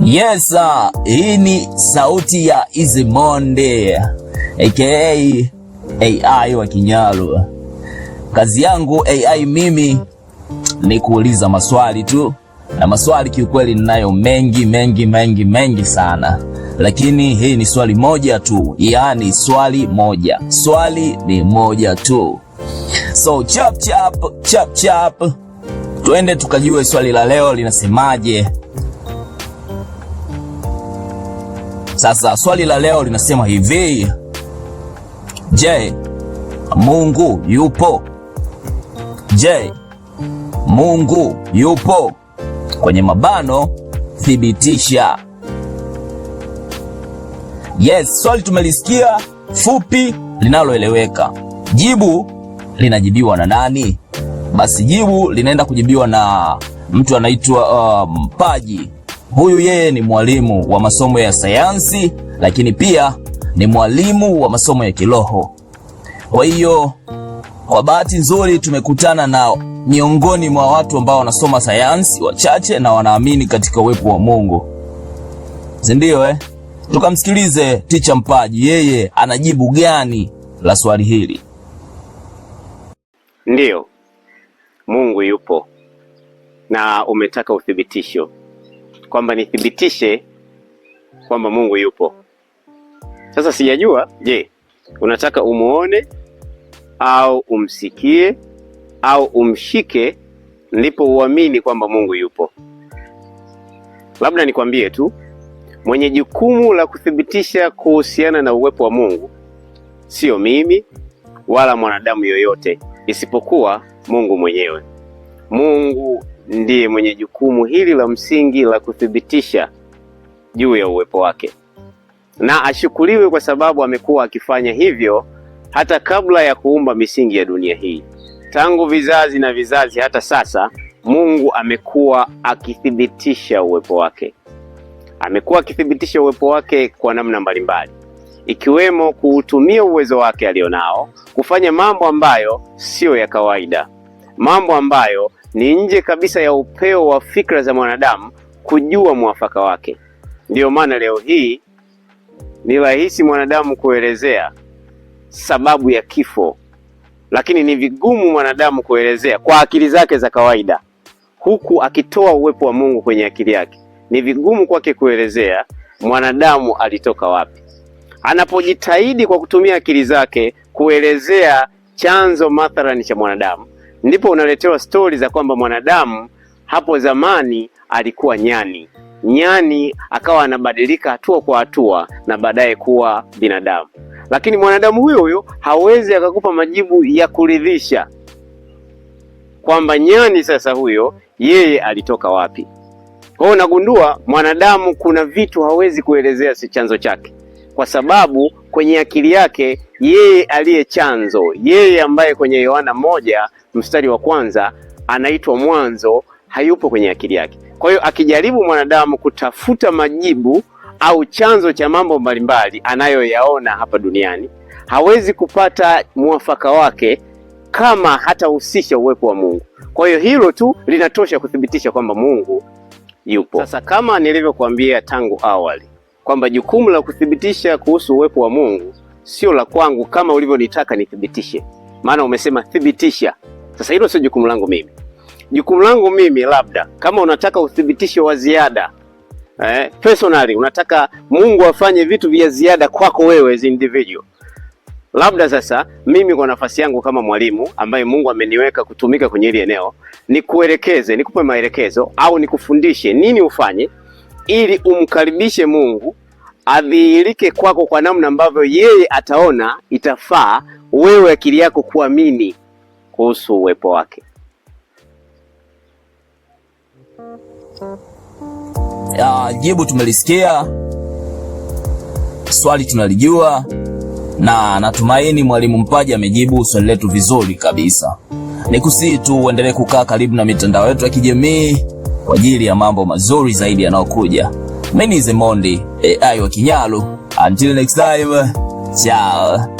Yes, hii ni sauti ya Easymonde aka AI wa Kinyalu. Kazi yangu AI mimi ni kuuliza maswali tu, na maswali kiukweli ninayo mengi sana, lakini hii ni swali moja tu, yaani swali moja. Swali ni moja tu. So chap tuende tukajue swali la leo linasemaje. Sasa swali la leo linasema hivi: je, Mungu yupo? Je, Mungu yupo? Kwenye mabano thibitisha. Yes, swali tumelisikia, fupi, linaloeleweka. Jibu linajibiwa na nani? Basi jibu linaenda kujibiwa na mtu anaitwa Mpaji. Huyu yeye ni mwalimu wa masomo ya sayansi, lakini pia ni mwalimu wa masomo ya kiroho. Kwa hiyo kwa bahati nzuri tumekutana na miongoni mwa watu ambao wanasoma sayansi wachache na wanaamini katika uwepo wa Mungu, si ndio? Tukamsikilize Teacher Mpaji, yeye anajibu gani la swali hili. Ndiyo, Mungu yupo, na umetaka uthibitisho kwamba nithibitishe kwamba Mungu yupo. Sasa sijajua, je, unataka umuone au umsikie au umshike ndipo uamini kwamba Mungu yupo? Labda nikwambie tu, mwenye jukumu la kuthibitisha kuhusiana na uwepo wa Mungu sio mimi wala mwanadamu yoyote, isipokuwa Mungu mwenyewe. Mungu ndiye mwenye jukumu hili la msingi la kuthibitisha juu ya uwepo wake, na ashukuriwe kwa sababu amekuwa akifanya hivyo hata kabla ya kuumba misingi ya dunia hii. Tangu vizazi na vizazi hata sasa, Mungu amekuwa akithibitisha uwepo wake. Amekuwa akithibitisha uwepo wake kwa namna mbalimbali, ikiwemo kuutumia uwezo wake alionao kufanya mambo ambayo sio ya kawaida, mambo ambayo ni nje kabisa ya upeo wa fikra za mwanadamu kujua mwafaka wake. Ndiyo maana leo hii ni rahisi mwanadamu kuelezea sababu ya kifo, lakini ni vigumu mwanadamu kuelezea kwa akili zake za kawaida, huku akitoa uwepo wa Mungu kwenye akili yake. Ni vigumu kwake kuelezea mwanadamu alitoka wapi. Anapojitahidi kwa kutumia akili zake kuelezea chanzo mathalani cha mwanadamu, ndipo unaletewa stori za kwamba mwanadamu hapo zamani alikuwa nyani. Nyani akawa anabadilika hatua kwa hatua na baadaye kuwa binadamu. Lakini mwanadamu huyo hawezi akakupa majibu ya kuridhisha kwamba nyani sasa huyo yeye alitoka wapi. Kwa hiyo unagundua mwanadamu kuna vitu hawezi kuelezea si chanzo chake, kwa sababu kwenye akili yake yeye aliye chanzo, yeye ambaye kwenye Yohana 1:1 anaitwa mwanzo, hayupo kwenye akili yake. Kwa hiyo akijaribu mwanadamu kutafuta majibu au chanzo cha mambo mbalimbali anayoyaona hapa duniani, hawezi kupata mwafaka wake kama hatahusisha uwepo wa Mungu. Kwa hiyo hilo tu linatosha kuthibitisha kwamba Mungu yupo. Sasa kama nilivyokuambia tangu awali kwamba jukumu la kuthibitisha kuhusu uwepo wa Mungu sio la kwangu kama ulivyonitaka nithibitishe. Maana umesema thibitisha. Sasa hilo sio jukumu langu mimi. Jukumu langu mimi, labda kama unataka uthibitisho wa ziada, personally unataka Mungu afanye vitu vya ziada kwako wewe as individual, labda sasa mimi kwa nafasi yangu kama mwalimu ambaye Mungu ameniweka kutumika kwenye hili eneo, nikuelekeze, nikupe maelekezo au nikufundishe nini ufanye ili umkaribishe Mungu adhihirike kwako kwa namna ambavyo yeye ataona itafaa wewe akili yako kuamini kuhusu uwepo wake. Jibu tumelisikia, swali tunalijua, na natumaini mwalimu Mpaji amejibu swali letu vizuri kabisa. Nikusihi tu uendelee kukaa karibu na mitandao yetu ya kijamii kwa ajili ya mambo mazuri zaidi yanayokuja. Mimi ni Easymonde, AI wa Kinyalu. Until next time, ciao.